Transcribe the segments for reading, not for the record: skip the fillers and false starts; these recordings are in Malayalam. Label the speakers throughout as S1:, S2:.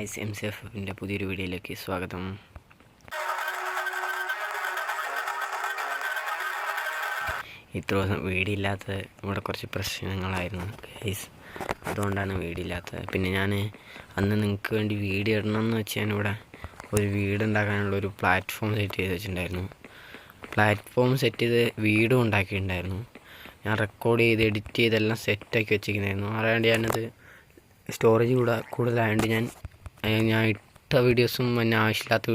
S1: MCFന്റെ പുതിയൊരു വീഡിയോയിലേക്ക് സ്വാഗതം. ഇത്ര ദിവസം വീഡിയോ ഇല്ലാത്തത് ഇവിടെ കുറച്ച് പ്രശ്നങ്ങളായിരുന്നു ഗൈസ്, അതുകൊണ്ടാണ് വീഡിയോ ഇല്ലാത്തത്. പിന്നെ ഞാൻ അന്ന് നിങ്ങൾക്ക് വേണ്ടി വീഡിയോ ഇടണമെന്ന് വെച്ച് ഞാനിവിടെ ഒരു വീട് ഉണ്ടാക്കാനുള്ള ഒരു പ്ലാറ്റ്ഫോം സെറ്റ് ചെയ്ത് വെച്ചിട്ടുണ്ടായിരുന്നു. പ്ലാറ്റ്ഫോം സെറ്റ് ചെയ്ത് വീടും ഉണ്ടാക്കിയിട്ടുണ്ടായിരുന്നു. ഞാൻ റെക്കോർഡ് ചെയ്ത് എഡിറ്റ് ചെയ്തെല്ലാം സെറ്റാക്കി വെച്ചിരിക്കുന്നതായിരുന്നു. അറിയാണ്ട് ഞാനത് സ്റ്റോറേജ് കൂടുതലായതുകൊണ്ട് ഞാൻ ഇട്ട വീഡിയോസും പിന്നെ ആവശ്യമില്ലാത്ത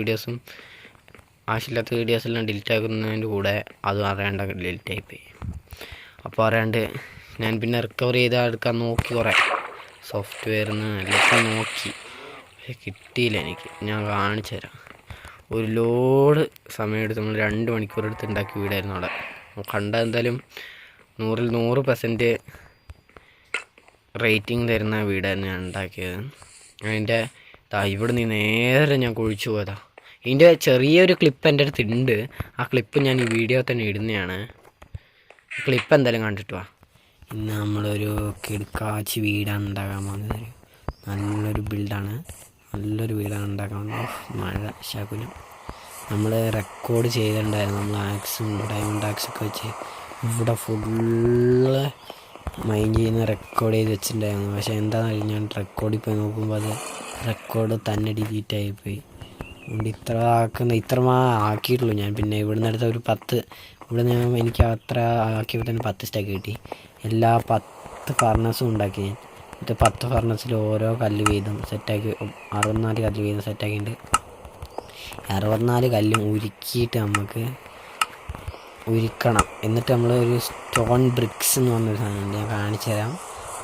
S1: വീഡിയോസെല്ലാം ഡിലീറ്റ് ആക്കുന്നതിൻ്റെ കൂടെ അതും അറിയാണ്ട് ഡിലീറ്റ് ആയിപ്പോയി. അപ്പോൾ അറിയാണ്ട് ഞാൻ പിന്നെ റിക്കവർ ചെയ്ത് എടുക്കാൻ നോക്കി, കുറേ സോഫ്റ്റ്വെയറിൽ നിന്ന് എല്ലാം നോക്കി, പക്ഷെ കിട്ടിയില്ല എനിക്ക്. ഞാൻ കാണിച്ചു തരാം. ഒരു ലോഡ് സമയമെടുത്ത് നമ്മൾ 2 മണിക്കൂർ എടുത്ത് ഉണ്ടാക്കിയ വീടായിരുന്നു അവിടെ. കണ്ട എന്തായാലും 100ൽ 100% റേറ്റിംഗ് തരുന്ന വീടായിരുന്നു ഞാൻ ഉണ്ടാക്കിയത്. അതിൻ്റെ ഇവിടെ നിന്ന് നേരെ ഞാൻ കുഴിച്ചു പോയതാ. ഇതിൻ്റെ ചെറിയൊരു ക്ലിപ്പ് എൻ്റെ അടുത്ത് ഉണ്ട്. ആ ക്ലിപ്പ് ഞാൻ ഈ വീഡിയോ തന്നെ ഇടുന്നതാണ്. ക്ലിപ്പ് എന്തായാലും കണ്ടിട്ട് വാ. ഇന്ന് നമ്മളൊരു കിടക്കാച്ചി വീടാണ് ഉണ്ടാക്കാൻ പോകുന്നത്. നല്ലൊരു വീടാണ് ഉണ്ടാക്കാൻ പോകുന്നത്. മഴ ശകുനം. നമ്മൾ റെക്കോർഡ് ചെയ്തിട്ടുണ്ടായിരുന്നു. നമ്മൾ ആക്സും ഡയമണ്ട് ആക്സൊക്കെ വെച്ച് ഇവിടെ ഫുള്ള് മൈൻഡ് ചെയ്യുന്ന റെക്കോർഡ് ചെയ്ത് വെച്ചിട്ടുണ്ടായിരുന്നു. പക്ഷേ എന്താണെന്ന് ഞാൻ റെക്കോർഡിൽ പോയി നോക്കുമ്പോൾ അത് റെക്കോർഡ് തന്നെ ഡിലീറ്റ് ആയിപ്പോയി. അതുകൊണ്ട് ഇത്ര ആക്കിയിട്ടുള്ളൂ ഞാൻ. പിന്നെ ഇവിടുന്ന് എടുത്ത ഒരു 10 എനിക്ക് അത്ര ആക്കിയപ്പോൾ തന്നെ 10 സ്റ്റക്ക് കിട്ടി. എല്ലാ 10 ഫർണസും ഉണ്ടാക്കി ഞാൻ. ഇത് 10 ഫർണസിൽ ഓരോ കല്ല് വീതം സെറ്റാക്കി 64 കല്ല് വീതം സെറ്റാക്കിയിട്ടുണ്ട്. 64 കല്ലും ഉരുക്കിയിട്ട് നമുക്ക് ഉരുക്കണം. എന്നിട്ട് നമ്മൾ ഒരു സ്റ്റോൺ ബ്രിക്സ് എന്ന് പറഞ്ഞൊരു സാധനമുണ്ട്, ഞാൻ കാണിച്ചു തരാം.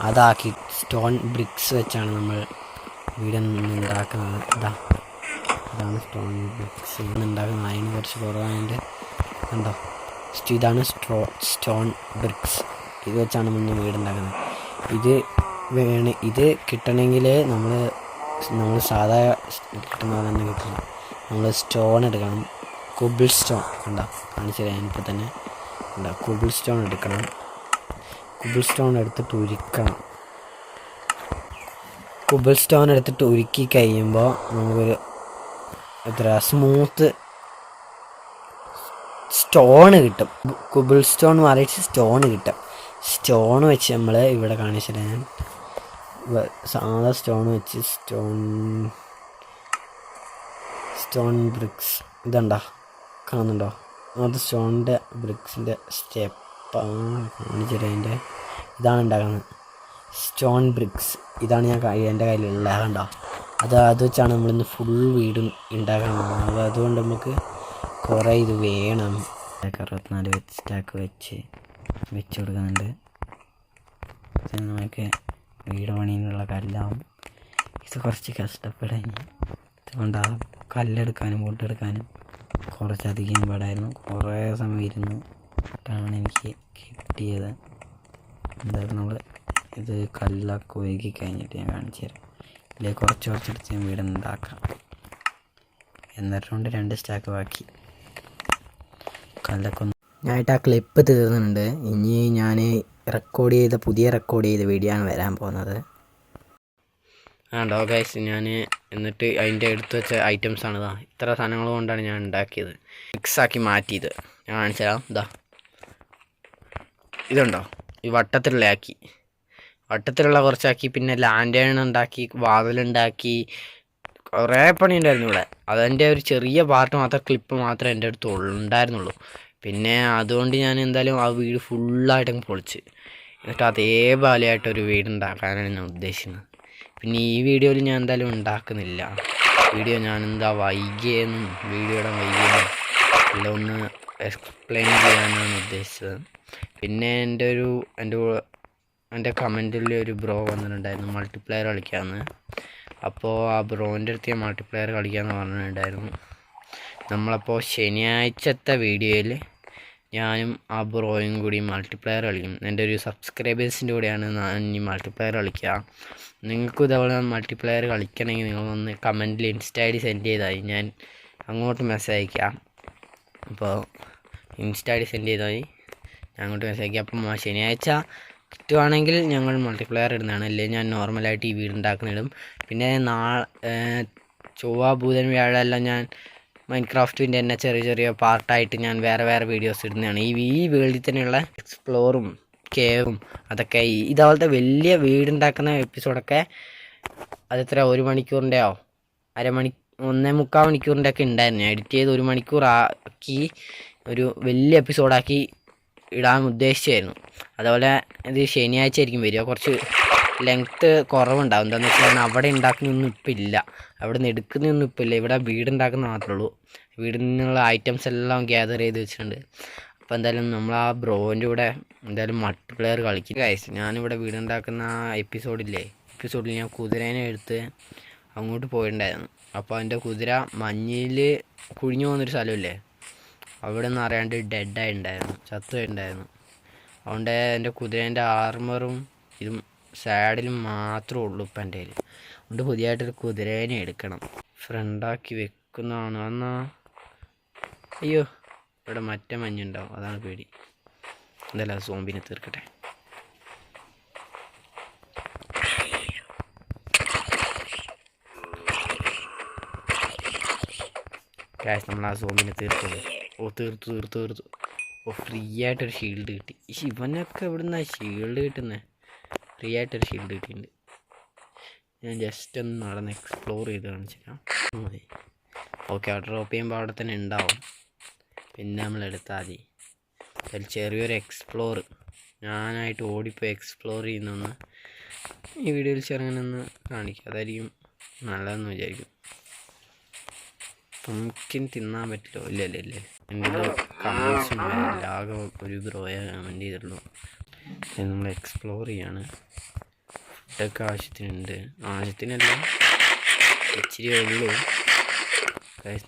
S1: അതാക്കി സ്റ്റോൺ ബ്രിക്സ് വെച്ചാണ് നമ്മൾ വീടൊന്നും ഉണ്ടാക്കുന്നത്. ഇതാണ് സ്റ്റോൺ ബ്രിക്സ് ഉണ്ടാക്കുന്നത്. അതിന് കുറച്ച് കുറവായതുകൊണ്ട് കണ്ടോ, ഇതാണ് സ്റ്റോൺ ബ്രിക്സ്. ഇത് വെച്ചാണ് നമ്മൾ വീടുണ്ടാക്കുന്നത്. ഇത് കിട്ടണമെങ്കിൽ നമ്മൾ സാധാ കിട്ടുന്ന പോലെ തന്നെ കിട്ടണം. നമ്മൾ സ്റ്റോൺ എടുക്കണം. കുബിൾ സ്റ്റോൺ കണ്ടോ, കാണിച്ചു തരാം ഇപ്പോൾ തന്നെ. കുബിൾ സ്റ്റോൺ എടുക്കണം. കുബിൾ സ്റ്റോൺ എടുത്തിട്ട് ഉരുക്കണം. കുബിൾ സ്റ്റോൺ എടുത്തിട്ട് ഉരുക്കി കഴിയുമ്പോൾ നമുക്കൊരു സ്മൂത്ത് സ്റ്റോൺ കിട്ടും. കുബിൾ സ്റ്റോൺ മാറിയിട്ട് സ്റ്റോൺ കിട്ടും. സ്റ്റോൺ വെച്ച് നമ്മൾ ഇവിടെ കാണിച്ചിട്ട് ഞാൻ സാധാ സ്റ്റോൺ വെച്ച് സ്റ്റോൺ ബ്രിക്സ് ഇതുണ്ടോ, കാണുന്നുണ്ടോ? അത് സ്റ്റോണിൻ്റെ ബ്രിക്സിൻ്റെ സ്റ്റെപ്പാണ് കാണിച്ചിട്ട്. അതിൻ്റെ ഇതാണ് ഉണ്ടാക്കുന്നത്, സ്റ്റോൺ ബ്രിക്സ്. ഇതാണ് എൻ്റെ കയ്യിലുള്ള കണ്ടോ. അത് വെച്ചാണ് നമ്മളിന്ന് ഫുൾ വീടും ഉണ്ടാക്കാൻ പോകുന്നത്. അതുകൊണ്ട് നമുക്ക് കുറേ ഇത് വേണം. 64 സ്റ്റാക്ക് വെച്ച് കൊടുക്കുന്നുണ്ട്. നമുക്ക് വീട് പണിയിലുള്ള കല്ലാവും. ഇത് കുറച്ച് കഷ്ടപ്പെടാൻ, അതുകൊണ്ട് ആ കല്ലെടുക്കാനും മുട്ടെടുക്കാനും കുറച്ചധികം പാടായിരുന്നു. കുറേ സമയം ഇരുന്നിട്ടാണ് എനിക്ക് കിട്ടിയത്. എന്തായാലും നമ്മൾ ഇത് കല്ലൊക്കെ ഒഴുകി കഴിഞ്ഞിട്ട് ഞാൻ കാണിച്ചു തരാം. ഇതിൽ കുറച്ചെടുത്ത് ഞാൻ വീടുണ്ടാക്കാം. എന്നിട്ടുണ്ട് 2 സ്റ്റാക്ക് ബാക്കി. കല്ലൊക്കെ ഞാനായിട്ട് ആ ക്ലിപ്പ് തീർന്നിട്ടുണ്ട്. ഇനി ഞാൻ പുതിയ റെക്കോർഡ് ചെയ്ത വീഡിയോ ആണ് വരാൻ പോകുന്നത്. ഡോ ഗൈസ്, ഞാൻ എന്നിട്ട് അതിൻ്റെ എടുത്ത് വെച്ച ഐറ്റംസാണ് ഇത്ര സാധനങ്ങൾ കൊണ്ടാണ് ഞാൻ ഉണ്ടാക്കിയത്. മിക്സാക്കി മാറ്റിയത് ഞാൻ കാണിച്ചു തരാം. ഇതുണ്ടോ, ഈ വട്ടത്തിലുള്ള കുറച്ചാക്കി. പിന്നെ ലാൻഡേൺ ഉണ്ടാക്കി, വാതിലുണ്ടാക്കി, കുറേ പണി ഉണ്ടായിരുന്നു ഇവിടെ. അതെൻ്റെ ഒരു ചെറിയ പാർട്ട് മാത്രം, ക്ലിപ്പ് മാത്രമേ എൻ്റെ അടുത്ത് ഉണ്ടായിരുന്നുള്ളൂ. പിന്നെ അതുകൊണ്ട് ഞാൻ എന്തായാലും ആ വീട് ഫുള്ളായിട്ടങ്ങ് പൊളിച്ച്, എന്നിട്ട് അതേപോലെയായിട്ടൊരു വീട് ഉണ്ടാക്കാനാണ് ഞാൻ ഉദ്ദേശിക്കുന്നത്. പിന്നെ ഈ വീഡിയോയിൽ ഞാൻ എന്തായാലും ഉണ്ടാക്കുന്നില്ല. ഞാൻ വൈകിയെന്നും വീഡിയോയുടെ വൈകിയെന്നും എല്ലാം ഒന്ന് എക്സ്പ്ലെയിൻ ചെയ്യാനാണ് ഉദ്ദേശിച്ചത്. പിന്നെ എൻ്റെ കമൻറ്റിൽ ഒരു ബ്രോ വന്നിട്ടുണ്ടായിരുന്നു മൾട്ടിപ്ലെയർ കളിക്കാമെന്ന്. അപ്പോൾ ആ ബ്രോൻ്റെ അടുത്ത് ഞാൻ മൾട്ടിപ്ലെയർ കളിക്കാമെന്ന് പറഞ്ഞിട്ടുണ്ടായിരുന്നു. നമ്മളപ്പോൾ ശനിയാഴ്ചത്തെ വീഡിയോയിൽ ഞാനും ആ ബ്രോയും കൂടി മൾട്ടിപ്ലെയർ കളിക്കും. എൻ്റെ ഒരു സബ്സ്ക്രൈബേഴ്സിൻ്റെ കൂടെയാണ് ഞാൻ ഈ മൾട്ടിപ്ലെയർ കളിക്കുക. നിങ്ങൾക്കും ഇതേപോലെ മൾട്ടിപ്ലെയർ കളിക്കണമെങ്കിൽ നിങ്ങളൊന്ന് കമൻറ്റിൽ ഇൻസ്റ്റ ID സെൻഡ് ചെയ്താൽ ഞാൻ അങ്ങോട്ട് മെസ്സേജ് അയക്കാം. അപ്പോൾ ഇൻസ്റ്റ ID സെൻഡ് ചെയ്താൽ ഞാൻ അങ്ങോട്ട് മെസ്സേജ് അയക്കാം. അപ്പം ശനിയാഴ്ച കിട്ടുവാണെങ്കിൽ ഞങ്ങൾ മൾട്ടിപ്ലെയർ ഇടുന്നതാണ്, അല്ലെങ്കിൽ ഞാൻ നോർമലായിട്ട് ഈ വീടുണ്ടാക്കുന്നിടും. പിന്നെ ചൊവ്വ ബുധൻ വ്യാഴമെല്ലാം ഞാൻ മൈൻക്രാഫ്റ്റിൻ്റെ തന്നെ ചെറിയ ചെറിയ പാർട്ടായിട്ട് ഞാൻ വേറെ വേറെ വീഡിയോസ് ഇടുന്നതാണ്. ഈ വേൾഡിൽ തന്നെയുള്ള എക്സ്പ്ലോറും കേവും അതൊക്കെ ഇതുപോലത്തെ വലിയ വീടുണ്ടാക്കുന്ന എപ്പിസോഡൊക്കെ അതെത്ര 1 മണിക്കൂറിൻ്റെയോ 1.25 മണിക്കൂറിൻ്റെ ഒക്കെ ഉണ്ടായിരുന്നു. ഞാൻ എഡിറ്റ് ചെയ്ത് 1 മണിക്കൂർ ആക്കി ഒരു വലിയ എപ്പിസോഡാക്കി ഇടാൻ ഉദ്ദേശിച്ചായിരുന്നു. അതുപോലെ ഇത് ശനിയാഴ്ച ആയിരിക്കും വരിക. കുറച്ച് ലെങ്ത്ത് കുറവുണ്ടാവും. എന്താണെന്ന് വെച്ചാൽ അവിടെ ഉണ്ടാക്കുന്നൊന്നും ഇപ്പം ഇല്ല, അവിടെ നിന്ന് എടുക്കുന്നൊന്നും ഇപ്പം ഇല്ല. ഇവിടെ വീടുണ്ടാക്കുന്ന മാത്രമേ ഉള്ളൂ. വീടിൽ നിന്നുള്ള ഐറ്റംസ് എല്ലാം ഗ്യാദർ ചെയ്ത് വെച്ചിട്ടുണ്ട്. അപ്പോൾ എന്തായാലും നമ്മൾ ആ ബ്രോൻ്റെ കൂടെ എന്തായാലും മൾട്ടിപ്ലെയർ കളിക്കും ഗൈസ്. ഞാനിവിടെ വീടുണ്ടാക്കുന്ന എപ്പിസോഡിൽ ഞാൻ കുതിരേനെ എടുത്ത് അങ്ങോട്ട് പോയിട്ടുണ്ടായിരുന്നു. അപ്പോൾ അതിൻ്റെ കുതിര മഞ്ഞിൽ കുഴിഞ്ഞു പോകുന്നൊരു സ്ഥലമില്ലേ, അവിടെ നിന്ന് അറിയാണ്ട് ഡെഡായിട്ടുണ്ടായിരുന്നു, ചത്തുണ്ടായിരുന്നു. അതുകൊണ്ട് എൻ്റെ കുതിരേൻ്റെ ആർമറും ഇതും സാഡിലും മാത്രമേ ഉള്ളൂ ഇപ്പം എൻ്റെ കയ്യിൽ. അതുകൊണ്ട് പുതിയതായിട്ടൊരു കുതിരേനെ എടുക്കണം. ഫ്രണ്ടാക്കി വെക്കുന്നതാണ്. എന്നാൽ അയ്യോ, ഇവിടെ മറ്റേ മഞ്ഞുണ്ടാവും, അതാണ് പേടി. എന്തായാലും സോംബിനെ തീർക്കട്ടെ. ഗൈസ് നമ്മൾ ആ സോംബിനെ തീർത്തത്. തീർത്തു. ഫ്രീ ആയിട്ടൊരു ഷീൽഡ് കിട്ടി. ഇവനൊക്കെ എവിടുന്നാ ഷീൽഡ് കിട്ടുന്നത്? ഫ്രീ ആയിട്ടൊരു ഷീൽഡ് കിട്ടിയിട്ടുണ്ട്. ഞാൻ ജസ്റ്റ് ഒന്ന് നടന്ന് എക്സ്പ്ലോർ ചെയ്ത് കാണിച്ചിട്ടാ മതി. ഓക്കെ, ആ ഡ്രോപ്പ് ചെയ്യുമ്പോൾ അവിടെ തന്നെ ഉണ്ടാവും. പിന്നെ നമ്മൾ എടുത്താൽ മതി. അതിൽ ചെറിയൊരു എക്സ്പ്ലോർ ഞാനായിട്ട് ഓടിപ്പോയി എക്സ്പ്ലോർ ചെയ്യുന്നൊന്ന് ഈ വീഡിയോയിൽ ചെറുങ്ങനൊന്ന് കാണിക്കുക. അതായിരിക്കും നല്ലതെന്ന് വിചാരിക്കും. പുംകിൻ തിന്നാൻ പറ്റില്ലോ? ഇല്ലേ എൻ്റെ കമൻസും ആകെ ഒരു ബ്രോയ കമൻറ്റ് ചെയ്തിട്ടുള്ളൂ. നമ്മൾ എക്സ്പ്ലോർ ചെയ്യാണ്. ഫുഡൊക്കെ ആവശ്യത്തിനല്ല, ഇച്ചിരി ഉള്ളൂ.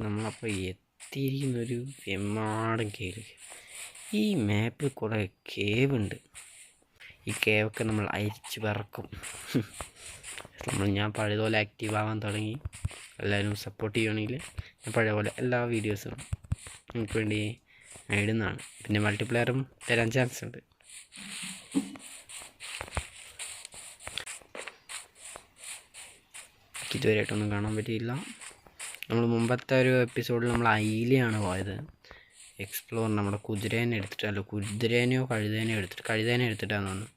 S1: നമ്മളപ്പോൾ എത്തിയിരിക്കുന്നൊരു വെമ്മാടൻ കേവ്. ഈ മാപ്പിൽ കുറേ കേവ് ഉണ്ട്. ഈ കേവൊക്കെ നമ്മൾ അരിച്ച് പറക്കും. ഞാൻ പഴയതുപോലെ ആക്റ്റീവ് ആവാൻ തുടങ്ങി. എല്ലാവരും സപ്പോർട്ട് ചെയ്യുകയാണെങ്കിൽ ഞാൻ പഴയപോലെ എല്ലാ വീഡിയോസും നിങ്ങൾക്ക് വേണ്ടി ഇടുന്നതാണ്. പിന്നെ മൾട്ടിപ്ലെയറും തരാൻ ചാൻസ് ഉണ്ട്. ഇതുവരെയായിട്ടൊന്നും കാണാൻ പറ്റിയില്ല. നമ്മൾ മുമ്പത്തെ ഒരു എപ്പിസോഡിൽ നമ്മൾ ഐലയാണ് പോയത്. എക്സ്പ്ലോർ നമ്മുടെ കുതിരേനെ എടുത്തിട്ടല്ലോ, കുതിരേനെയോ കഴുതേനെയോ എടുത്തിട്ടാന്ന് തോന്നുന്നു.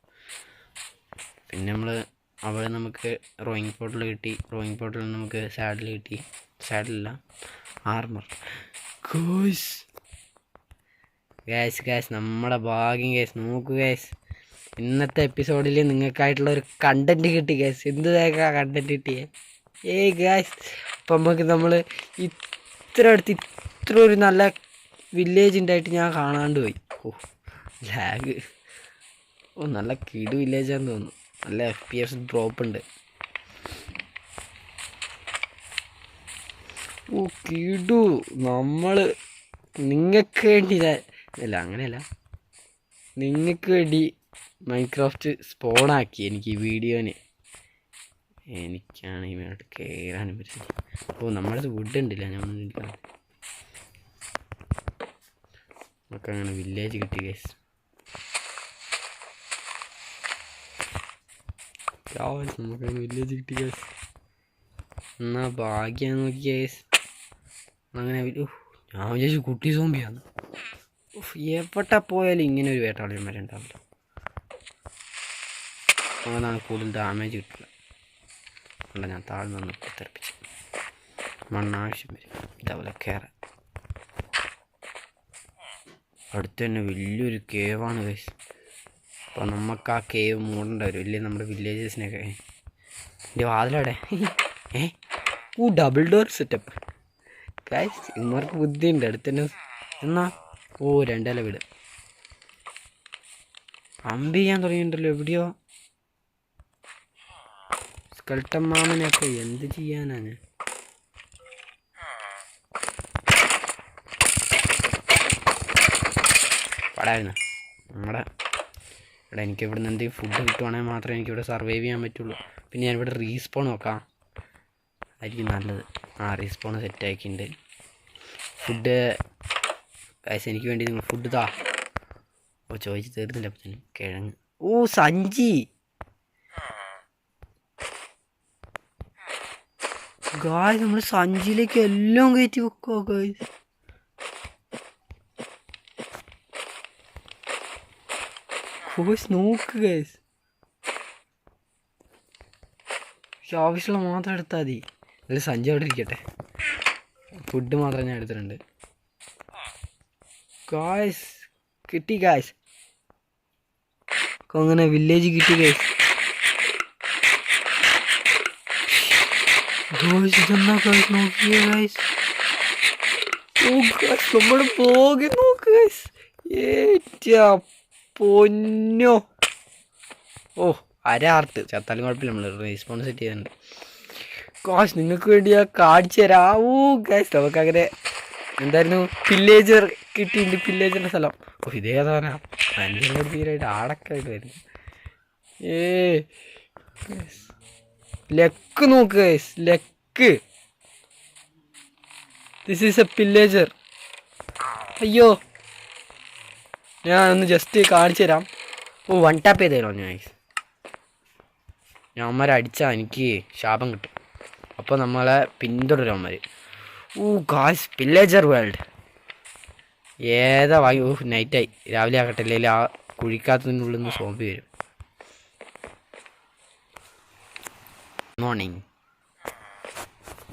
S1: പിന്നെ നമ്മൾ അവിടെ നമുക്ക് റോയിങ് പോർട്ടൽ കിട്ടി. റോയിങ് പോർട്ടലിൽ നമുക്ക് സാഡിൽ കിട്ടി. സാഡിലല്ല, ആർമർ. ഗൈസ് നമ്മുടെ ഭാഗ്യം ഗൈസ്. നോക്കൂ ഗൈസ്, ഇന്നത്തെ എപ്പിസോഡിൽ നിങ്ങൾക്കായിട്ടുള്ള ഒരു കണ്ടൻറ്റ് കിട്ടി ഗൈസ്. എന്ത് കണ്ടൻറ്റ് കിട്ടിയേ? ഗൈസ്, അപ്പം നമ്മൾ ഇത്ര ഒരു നല്ല വില്ലേജ് ഉണ്ടായിട്ട് ഞാൻ കാണാണ്ട് പോയി. ലാഗ്. നല്ല കിടു വില്ലേജാന്ന് തോന്നുന്നു. നല്ല FPS ഡ്രോപ്പ് ഉണ്ട്. കിടു. നമ്മൾ നിങ്ങൾക്ക് വേണ്ടി അങ്ങനെയല്ല, നിങ്ങൾക്ക് വേണ്ടി മൈൻക്രാഫ്റ്റ് സ്പോണാക്കി എനിക്ക് ഈ വീഡിയോന്. എനിക്കാണ് ഇവനോട്ട് കയറാനും പറ്റില്ല. നമ്മുടെ വുഡ് ഉണ്ടില്ല, ഞാൻ നമുക്ക് അങ്ങനെ വില്ലേജ് കിട്ടി ഗൈസ്. നമുക്കങ്ങനെ വില്ലേജ് കിട്ടി ഗൈസ്. എന്നാ ഭാഗ്യം നോക്കി ഗൈസ്. അങ്ങനെ ഞാൻ വിചാരിച്ചു കുട്ടി സോംബിയാണ്. എവിടെ പോയാലും ഇങ്ങനെ ഒരു വേട്ടാളന്മാരെ ഉണ്ടാവില്ല. അതാണ് കൂടുതൽ ഡാമേജ് കിട്ടില്ല. അല്ല, ഞാൻ താഴ്ന്നു വന്ന് തെറിപ്പിച്ചു. മണ്ണാവശ്യം വരും ഇതേപോലെ കയറാൻ. അടുത്ത് തന്നെ വലിയൊരു കേവാണ് ഗൈസ്. അപ്പോൾ നമുക്ക് ആ കേവ് മൂടേണ്ട വരും, ഇല്ലേ നമ്മുടെ വില്ലേജസിനൊക്കെ. എൻ്റെ വാതിലവിടെ ഡബിൾ ഡോർ സെറ്റപ്പ് ഗൈസ്. ഇവർക്ക് ബുദ്ധിയുണ്ട്. അടുത്ത് തന്നെ എന്നാ 2 നില വീട്. അമ്പ് ചെയ്യാൻ തുടങ്ങിയിട്ടുണ്ടല്ലോ എവിടെയോ. സ്കൾട്ടൻ മാമനെയൊക്കെ എന്ത് ചെയ്യാനാണ്? പടായിരുന്നു നമ്മുടെ ഇവിടെ. എനിക്ക് ഇവിടെ നിന്ന് എന്തെങ്കിലും ഫുഡ് കിട്ടുവാണെങ്കിൽ മാത്രമേ എനിക്കിവിടെ സർവൈവ് ചെയ്യാൻ പറ്റുള്ളൂ. പിന്നെ ഞാനിവിടെ റീസ്പോൺ നോക്കാം, അതായിരിക്കും നല്ലത്. റീസ്പോൺ സെറ്റ് ആക്കിയിട്ടുണ്ട്. ഫുഡ് ഗൈസ്, എനിക്ക് വേണ്ടി നിങ്ങൾ ഫുഡ് ചോദിച്ച് തീർന്നില്ല. അപ്പം കിഴങ്ങ് ഓ സഞ്ചി ഗായ്സ്, നമ്മൾ സഞ്ചിയിലേക്ക് എല്ലാം കയറ്റി വെക്കോ ഗായ്സ്. നോക്ക് ഗായ്സ്, ആവശ്യമുള്ള മാത്രം എടുത്താൽ മതി. ഒരു സഞ്ചി അവിടെ ഇരിക്കട്ടെ, ഫുഡ് മാത്രം ഞാൻ എടുത്തിട്ടുണ്ട്. ഗായ്സ് കിട്ടി ഗായ്സ്, അങ്ങനെ വില്ലേജ് കിട്ടി ഗായ്സ്. ഇതെന്നാ ഗായ്സ്, നോക്കിയേ ഗായ്സ്. ഓ ഗായ്സ്, നമ്മൾ പോകെ നോക്ക് ഗായ്സ്. ഏറ്റാ പൊന്നോ. ഓ അരാർട്ട് ചത്താലും കുഴപ്പമില്ല, നമ്മൾ റെസ്പോൺസ് സെറ്റ് ചെയ്തിട്ടുണ്ട്. ഗായ്സ് നിങ്ങൾക്ക് വേണ്ടി ഞാൻ കാണിച്ചു തരാം. ഓ ഗായ്സ്, നമുക്കങ്ങനെ എന്തായിരുന്നു പില്ലേജർ കിട്ടിയിട്ടുണ്ട്, പില്ലേജറിൻ്റെ സ്ഥലം. ഓ ഇതേതാണ് മനുഷ്യൻ്റെ തീരായിട്ട് ആടൊക്കെ ആയിട്ട് വരുന്നു. ലെക്ക് നോക്ക് ഗൈസ്, ലെക്ക്. This is a pillager. അയ്യോ, ഞാനൊന്ന് ജസ്റ്റ് കാണിച്ചു തരാം. ഓ വൺ ടാപ്പ് ചെയ്ത് തരാം ഞാൻ ഗൈസ്. ഞാന്മാരെ അടിച്ചാൽ എനിക്ക് ശാപം കിട്ടും, അപ്പോൾ നമ്മളെ പിന്തുടരും അവന്മാർ. ഓ ഗായ്സ്, പില്ലേജർ വേൾഡ് ഏതാ വാങ്ങി. ഓ നൈറ്റായി, രാവിലെ ആകട്ടെ, അല്ലെങ്കിൽ ആ കുഴിക്കാത്തതിനുള്ളിൽ നിന്ന് സോംബി വരും. മോർണിംഗ്.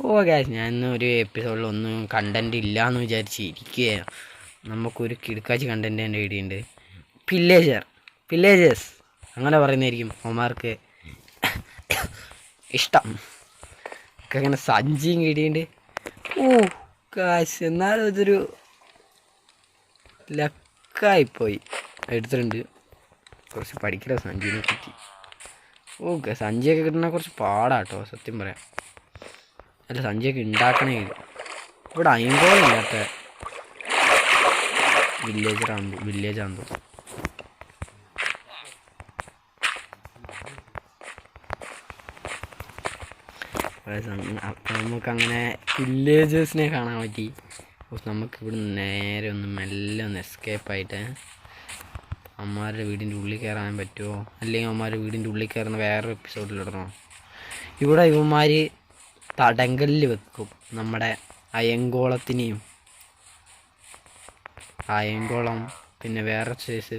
S1: ഓ ഗായ്സ്, ഞാൻ ഇന്ന് ഒരു എപ്പിസോഡിൽ ഒന്നും കണ്ടൻറ് ഇല്ലയെന്ന് വിചാരിച്ച് ഇരിക്കുകയാണ്. നമുക്കൊരു കിടക്കാച്ചി കണ്ടൻറ് എൻ്റെ ഇടയുണ്ട്. പില്ലേജേഴ്സ് അങ്ങനെ പറയുന്നതായിരിക്കും അവന്മാർക്ക് ഇഷ്ടം. അങ്ങനെ സഞ്ചിയും കിടിയുണ്ട്. ഓ ഗായ്സ്, എന്നാലും ഇതൊരു ലക്കായിപ്പോയി. എടുത്തിട്ടുണ്ട്, കുറച്ച് പഠിക്കല സഞ്ചിനെ പറ്റി. ഓക്കെ, സഞ്ചിയൊക്കെ കിട്ടണ കുറച്ച് പാടാട്ടോ സത്യം പറയാം. അല്ല, സഞ്ചിയൊക്കെ ഉണ്ടാക്കണേ ഇല്ല. ഇവിടെ അയിമ്പോളില്ലാത്ത വില്ലേജാകുമ്പോൾ അപ്പം നമുക്കങ്ങനെ വില്ലേജേഴ്സിനെ കാണാൻ പറ്റി. നമുക്കിവിടെ നേരെ ഒന്ന് മെല്ലെ ഒന്ന് എസ്കേപ്പായിട്ട് അമ്മമാരുടെ വീടിൻ്റെ ഉള്ളിൽ കയറാൻ പറ്റുമോ, അല്ലെങ്കിൽ അമ്മമാരുടെ വീടിൻ്റെ ഉള്ളിൽ കയറുന്ന വേറൊരു എപ്പിസോഡിലിടണോ. ഇവിടെ ഇവന്മാർ തടങ്കലിൽ വെക്കും നമ്മുടെ അയങ്കോളം പിന്നെ വേറെ സൈസ്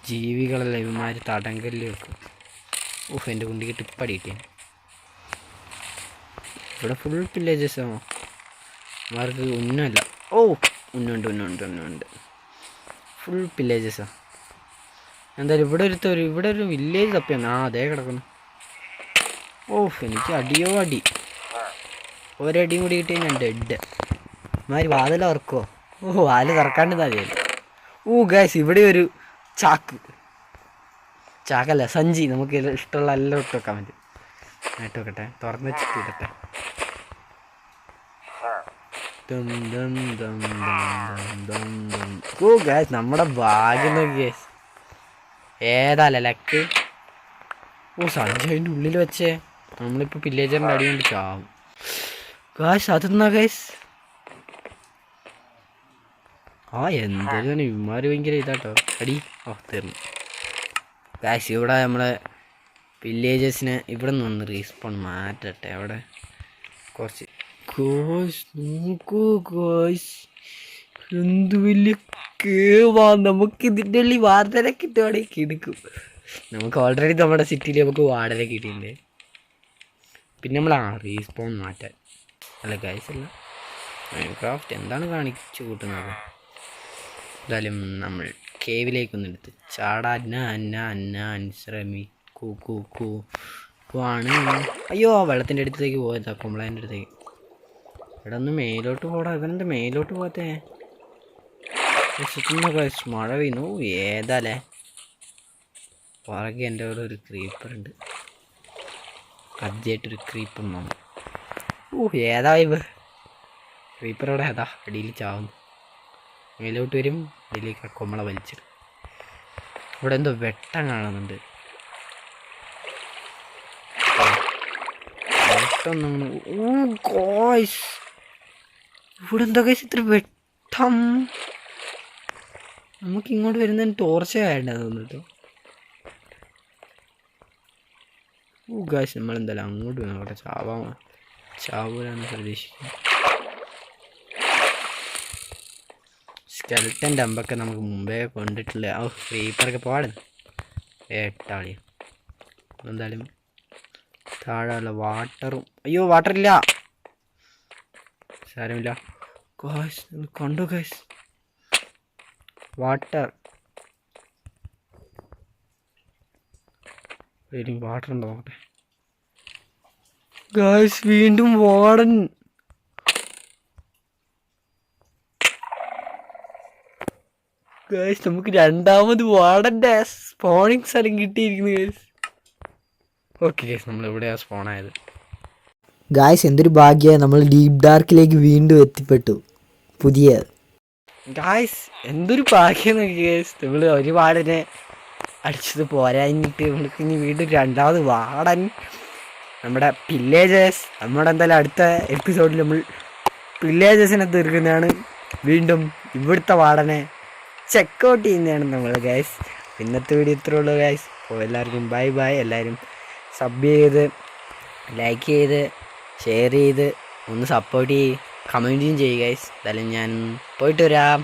S1: ജീവികളെല്ലാം ഇവന്മാർ തടങ്കലിൽ വെക്കും. ഓഹ്, എൻ്റെ കുണ്ടിക്ക് ടിപ്പടി കിട്ടി. ഇവിടെ ഫുൾ വില്ലേജസാണോ, അവർക്ക് ഉന്നല്ല. ഓ ഉന്നുണ്ട് ഫുൾ വില്ലേജസാണ്. എന്തായാലും ഇവിടെ ഒരു വില്ലേജ് തപ്പിയാണ്. അതേ കിടക്കുന്നു. ഓഹ്, എനിക്ക് അടിയോ അടി, ഒരടിയും കൂടി കിട്ടി ഞാൻ ഡെഡ്. മാതിരി വാതിൽ തുറക്കുമോ? ഓ വാതിൽ തുറക്കാണ്ട് മതിയല്ലോ. ഓ ഗായ്സ്, ഇവിടെ ഒരു ചാക്കല്ല സഞ്ചി, നമുക്ക് ഇഷ്ടമുള്ള എല്ലാം ഇട്ട് വെക്കാൻ പറ്റും. ഇട്ട് വെക്കട്ടെ, തുറന്ന് വെച്ചിട്ട് ഇടട്ടെ. ഓ ഗായ്സ്, നമ്മുടെ ഭാഗ്യം നോക്കി ഗായ്സ്, ഏതാല്ലേ ലക്ക്. ഓ സഞ്ചി അതിൻ്റെ ഉള്ളിൽ വെച്ചേ, നമ്മളിപ്പോൾ പില്ലേജറിൻ്റെ അടി കൊണ്ട് ചാവും ഗായ്സ്. അതെന്നാ ഗായ്സ്, എന്താണ് ഇവന്മാർ ഭയങ്കര ഇതാട്ടോ അടി. ഓ തീർന്നു ഗായ്സ്. ഇവിടെ നമ്മളെ വില്ലേജസിനെ ഇവിടെ നിന്ന് റീസ്പോൺ മാറ്റട്ടെ. അവിടെ കുറച്ച് നോക്കൂ ഗായ്സ്, എന്ത് വലിയ കേവാ. നമുക്ക് ഇതിൻ്റെ ഉള്ളിൽ വാർത്തനെ കിട്ടുവാണെങ്കിൽ കിടക്കും. നമുക്ക് ഓൾറെഡി നമ്മുടെ സിറ്റിയിൽ നമുക്ക് വാർഡനെ കിട്ടിയിട്ടുണ്ട്. പിന്നെ നമ്മൾ റീസ്പോൺ മാറ്റാൻ അല്ല ഗായ്സ്, അല്ല മൈൻക്രാഫ്റ്റ് എന്താണ് കാണിച്ചു കൂട്ടുന്നത്. എന്തായാലും നമ്മൾ കേവിലേക്കൊന്നും എടുത്ത് ആണ്. അയ്യോ, വെള്ളത്തിൻ്റെ അടുത്തേക്ക് പോയതാ, കുമ്പളേൻ്റെ അടുത്തേക്ക്. ഇവിടെ ഒന്ന് മേലോട്ട് പോടാ. ഇവനെന്താ മേലോട്ട് പോകത്തേ? മഴ വീണു. ഏതാലേ പുറകെ എൻ്റെ അവിടെ ഒരു ക്രീപ്പറുണ്ട്. ആദ്യമായിട്ടൊരു ക്രീപ്പർ വന്നു. ഏതാ ഇവ ക്രീപ്പർ? അവിടെ ഏതാ അടിയിൽ ചാവുന്നു. മേലോട്ട് വരും, അടിയിലേക്ക് കൊമ്മള വലിച്ചിടും. ഇവിടെ എന്തോ വെട്ടം കാണുന്നുണ്ട്. ഇവിടെ എന്താ ഗൈസ് ഇത്ര വെട്ടം? നമുക്ക് ഇങ്ങോട്ട് വരുന്നതിന് ടോർച്ച വേണ്ടത് തോന്നിട്ടോ. ഗായ്സ് നമ്മളെന്തായാലും അങ്ങോട്ട് നോക്കട്ടെ. ചാവൂരാന്ന് പ്രതീക്ഷിക്കും. സ്കെൽട്ടൻ്റെ അമ്പൊക്കെ നമുക്ക് മുമ്പേ കൊണ്ടിട്ടില്ല. ക്രീപ്പറൊക്കെ പാടുന്നു ഏട്ടാളി. എന്തായാലും താഴെയുള്ള വാട്ടറും, അയ്യോ വാട്ടറില്ല, സാരമില്ല ഗായ്സ്. കണ്ടു ഗായ്സ്, വാട്ടർ ഉണ്ടോ നോക്കട്ടെ ഗായ്സ്. വീണ്ടും വാർഡൻ. ഗായ്സ് നമുക്ക് രണ്ടാമത് വാർഡൻ്റെ സ്പോണിങ് സ്ഥലം കിട്ടിയിരിക്കുന്നു ഗായ്സ്. ഓക്കെ ഗായ്സ്, നമ്മൾ എവിടെയാണ് സ്പോണായത്?
S2: ഗായ്സ് എന്തൊരു ഭാഗ്യമായി, നമ്മൾ ഡീപ് ഡാർക്കിലേക്ക് വീണ്ടും എത്തിപ്പെട്ടു. പുതിയ
S1: ഗായ്സ് എന്തൊരു ഭാഗ്യം നോക്കി ഗായ്സ്. നമ്മൾ ഒരുപാടിനെ അടിച്ചത് പോരാഞ്ഞിട്ട് നമ്മൾക്ക് ഇനി വീണ്ടും രണ്ടാമത് വാടൻ നമ്മുടെ പില്ലേജേഴ്സ്. നമ്മുടെ എന്തായാലും അടുത്ത എപ്പിസോഡിൽ നമ്മൾ പില്ലേജേഴ്സിനെ തീർക്കുന്നതാണ്. വീണ്ടും ഇവിടുത്തെ വാടനെ ചെക്കൗട്ട് ചെയ്യുന്നതാണ് നമ്മൾ ഗായ്സ്. ഇന്നത്തെ വീഡിയോ ഇത്രേ ഉള്ളൂ ഗായ്സ്. അപ്പോൾ എല്ലാവർക്കും ബൈ ബൈ. എല്ലാവരും സബ് ചെയ്ത്, ലൈക്ക് ചെയ്ത്, ഷെയർ ചെയ്ത് ഒന്ന് സപ്പോർട്ട് ചെയ്ത് കമൻറ്റും ചെയ്യുക ഗൈസ്. എന്തായാലും ഞാൻ പോയിട്ട് വരാം.